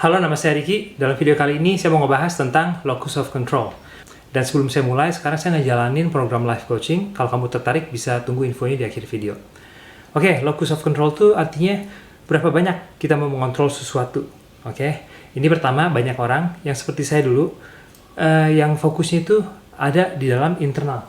Halo, nama saya Ricky. Dalam video kali ini saya mau ngebahas tentang locus of control. Dan sebelum saya mulai, sekarang saya ngejalanin program life coaching. Kalau kamu tertarik, bisa tunggu infonya di akhir video. Oke, locus of control itu artinya berapa banyak kita mau mengontrol sesuatu. Oke, ini pertama banyak orang yang seperti saya dulu, yang fokusnya itu ada di dalam internal.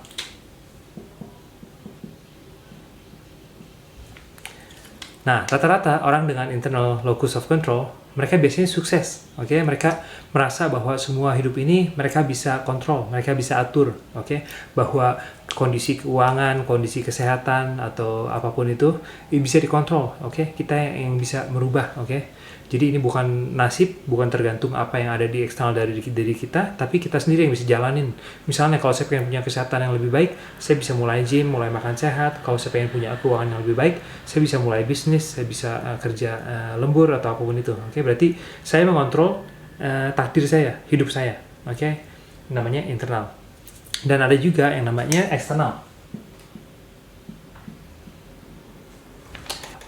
Nah, rata-rata orang dengan internal locus of control, mereka biasanya sukses, oke? Mereka merasa bahwa semua hidup ini mereka bisa kontrol, mereka bisa atur, oke? Bahwa kondisi keuangan, kondisi kesehatan, atau apapun itu bisa dikontrol, oke? Kita yang bisa merubah, oke? Jadi ini bukan nasib, bukan tergantung apa yang ada di eksternal dari diri kita, tapi kita sendiri yang bisa jalanin. Misalnya kalau saya pengen punya kesehatan yang lebih baik, saya bisa mulai gym, mulai makan sehat. Kalau saya pengen punya keuangan yang lebih baik, saya bisa mulai bisnis, saya bisa kerja lembur atau apapun itu. Oke, berarti saya mengontrol takdir saya, hidup saya. Oke, namanya internal. Dan ada juga yang namanya eksternal.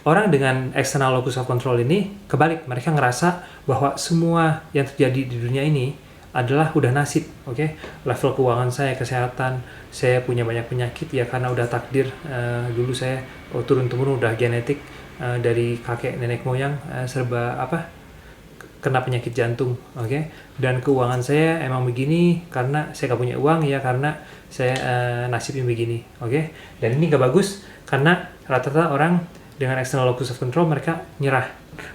Orang dengan external locus of control ini kebalik, mereka ngerasa bahwa semua yang terjadi di dunia ini adalah udah nasib, oke? Level keuangan saya, kesehatan, saya punya banyak penyakit ya karena udah takdir. Dulu saya turun-temurun udah genetik dari kakek nenek moyang serba kena penyakit jantung, oke? Dan keuangan saya emang begini karena saya gak punya uang ya karena saya nasibnya begini, oke? Dan ini gak bagus karena rata-rata orang dengan external locus of control mereka nyerah.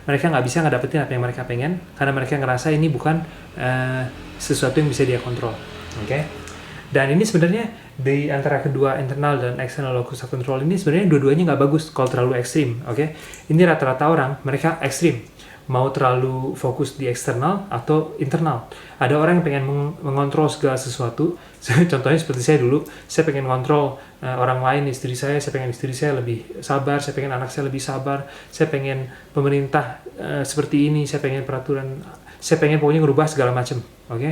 Mereka nggak bisa ngedapetin apa yang mereka pengen karena mereka ngerasa ini bukan sesuatu yang bisa dia kontrol. Oke? Dan ini sebenarnya di antara kedua internal dan external locus of control ini sebenarnya dua-duanya nggak bagus kalau terlalu ekstrim. Oke? Ini rata-rata orang mereka ekstrim. Mau terlalu fokus di eksternal atau internal. Ada orang yang pengen mengontrol segala sesuatu. Contohnya seperti saya dulu, saya pengen mengontrol orang lain, istri saya pengen istri saya lebih sabar, saya pengen anak saya lebih sabar, saya pengen pemerintah seperti ini, saya pengen peraturan, saya pengen pokoknya ngerubah segala macam, oke?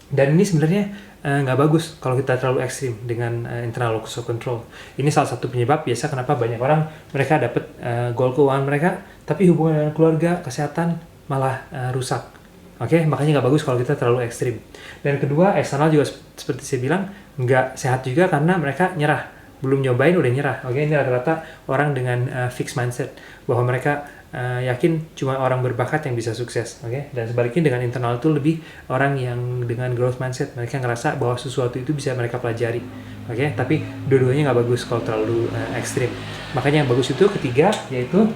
Dan ini sebenarnya nggak bagus kalau kita terlalu ekstrim dengan internal locus of control. Ini salah satu penyebab biasa kenapa banyak orang mereka dapat goal keuangan mereka, tapi hubungan dengan keluarga, kesehatan malah rusak. Oke, makanya nggak bagus kalau kita terlalu ekstrim. Dan kedua, eksternal juga seperti saya bilang nggak sehat juga karena mereka nyerah. Belum nyobain udah nyerah. Oke, ini rata-rata orang dengan fixed mindset bahwa mereka yakin cuma orang berbakat yang bisa sukses, oke? Dan sebaliknya dengan internal itu lebih orang yang dengan growth mindset, mereka ngerasa bahwa sesuatu itu bisa mereka pelajari, oke? Tapi dua-duanya nggak bagus kalau terlalu ekstrim. Makanya yang bagus itu ketiga, yaitu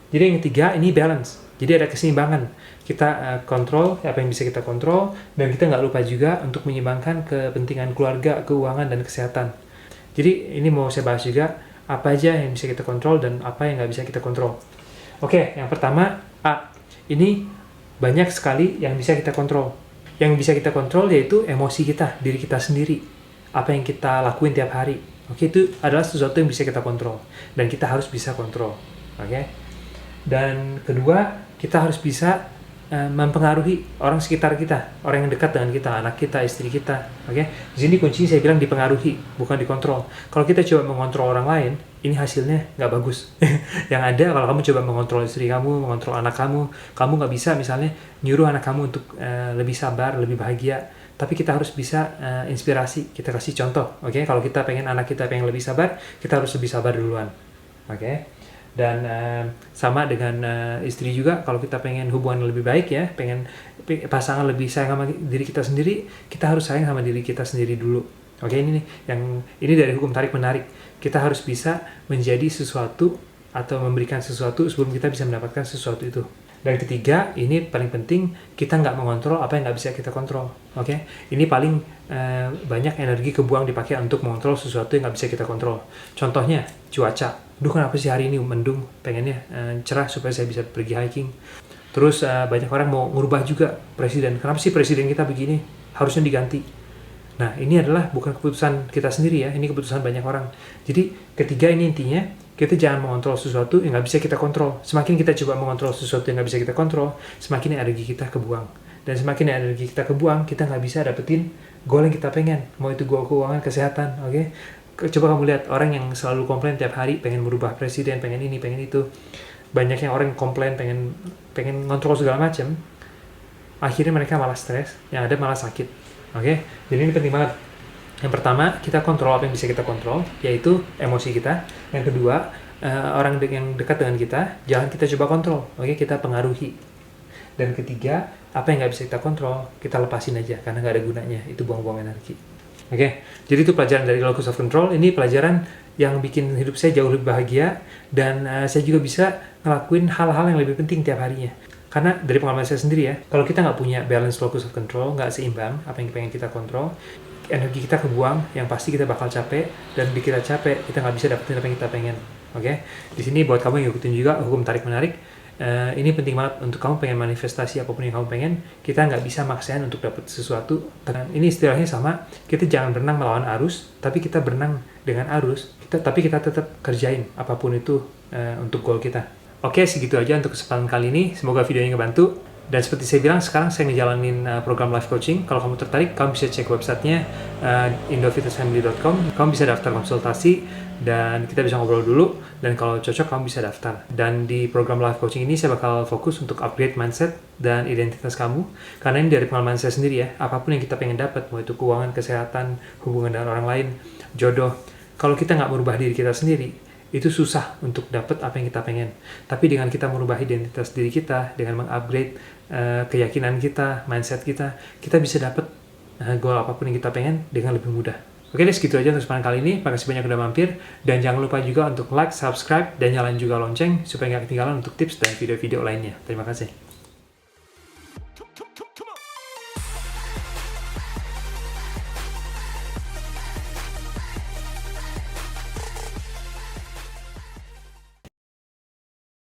jadi yang ketiga ini balance. Jadi ada keseimbangan. Kita kontrol apa yang bisa kita kontrol dan kita nggak lupa juga untuk menyeimbangkan kepentingan keluarga, keuangan dan kesehatan. Jadi ini mau saya bahas juga apa aja yang bisa kita kontrol dan apa yang nggak bisa kita kontrol. Oke, yang pertama A. Ini banyak sekali yang bisa kita kontrol. Yang bisa kita kontrol yaitu emosi kita, diri kita sendiri. Apa yang kita lakuin tiap hari. Oke, itu adalah sesuatu yang bisa kita kontrol dan kita harus bisa kontrol. Oke. Dan kedua, kita harus bisa mempengaruhi orang sekitar kita, orang yang dekat dengan kita, anak kita, istri kita, oke? Di sini kuncinya saya bilang dipengaruhi, bukan dikontrol. Kalau kita coba mengontrol orang lain, ini hasilnya nggak bagus. Yang ada kalau kamu coba mengontrol istri kamu, mengontrol anak kamu nggak bisa misalnya nyuruh anak kamu untuk lebih sabar, lebih bahagia. Tapi kita harus bisa inspirasi, kita kasih contoh, oke? Kalau kita pengen anak kita pengen lebih sabar, kita harus lebih sabar duluan, oke? Dan sama dengan istri juga, kalau kita pengen hubungan lebih baik ya, pengen pasangan lebih sayang sama diri kita sendiri, kita harus sayang sama diri kita sendiri dulu. Oke, ini nih ini dari hukum tarik menarik. Kita harus bisa menjadi sesuatu atau memberikan sesuatu sebelum kita bisa mendapatkan sesuatu itu. Dan ketiga, ini paling penting, kita nggak mengontrol apa yang nggak bisa kita kontrol. Oke, ini paling banyak energi kebuang dipakai untuk mengontrol sesuatu yang nggak bisa kita kontrol. Contohnya, cuaca. Duh, kenapa sih hari ini mendung? Pengennya cerah supaya saya bisa pergi hiking. Terus banyak orang mau ngubah juga presiden. Kenapa sih presiden kita begini? Harusnya diganti. Nah, ini adalah bukan keputusan kita sendiri ya, ini keputusan banyak orang. Jadi, ketiga ini intinya, kita jangan mengontrol sesuatu yang nggak bisa kita kontrol. Semakin kita coba mengontrol sesuatu yang nggak bisa kita kontrol, semakin energi kita kebuang. Dan semakin energi kita kebuang, kita nggak bisa dapetin goal yang kita pengen. Mau itu goal keuangan, kesehatan, oke? Coba kamu lihat orang yang selalu komplain tiap hari, pengen merubah presiden, pengen ini, pengen itu. banyak yang orang komplain pengen ngontrol segala macam, akhirnya mereka malah stres, yang ada malah sakit. Oke, jadi ini penting banget. Yang pertama, kita kontrol apa yang bisa kita kontrol, yaitu emosi kita. Yang kedua, orang yang dekat dengan kita, jangan kita coba kontrol, oke, kita pengaruhi. Dan ketiga, apa yang nggak bisa kita kontrol, kita lepasin aja, karena nggak ada gunanya, itu buang-buang energi. Oke, jadi itu pelajaran dari locus of control. Ini pelajaran yang bikin hidup saya jauh lebih bahagia, dan saya juga bisa ngelakuin hal-hal yang lebih penting tiap harinya. Karena dari pengalaman saya sendiri ya, kalau kita nggak punya balance locus of control, nggak seimbang apa yang pengen kita kontrol, energi kita kebuang, yang pasti kita bakal capek, dan bikin kita capek, kita nggak bisa dapetin apa yang kita pengen. Oke, di sini buat kamu yang ikutin juga hukum tarik-menarik, ini penting banget untuk kamu pengen manifestasi apapun yang kamu pengen, kita nggak bisa maksain untuk dapet sesuatu. Ini istilahnya sama, kita jangan berenang melawan arus, tapi kita berenang dengan arus, tapi kita tetap kerjain apapun itu untuk goal kita. Oke, segitu aja untuk kesempatan kali ini. Semoga videonya ngebantu. Dan seperti saya bilang, sekarang saya ngejalanin program life coaching. Kalau kamu tertarik, kamu bisa cek websitenya indofitnessfamily.com. Kamu bisa daftar konsultasi, dan kita bisa ngobrol dulu. Dan kalau cocok, kamu bisa daftar. Dan di program life coaching ini, saya bakal fokus untuk upgrade mindset dan identitas kamu. Karena ini dari pengalaman saya sendiri ya, apapun yang kita pengen dapat, mau itu keuangan, kesehatan, hubungan dengan orang lain, jodoh. Kalau kita nggak merubah diri kita sendiri, itu susah untuk dapat apa yang kita pengen. Tapi dengan kita merubah identitas diri kita, dengan mengupgrade keyakinan kita, mindset kita, kita bisa dapat goal apapun yang kita pengen dengan lebih mudah. Oke deh, segitu aja untuk kesempatan kali ini. Makasih banyak udah mampir. Dan jangan lupa juga untuk like, subscribe, dan nyalain juga lonceng supaya nggak ketinggalan untuk tips dan video-video lainnya. Terima kasih.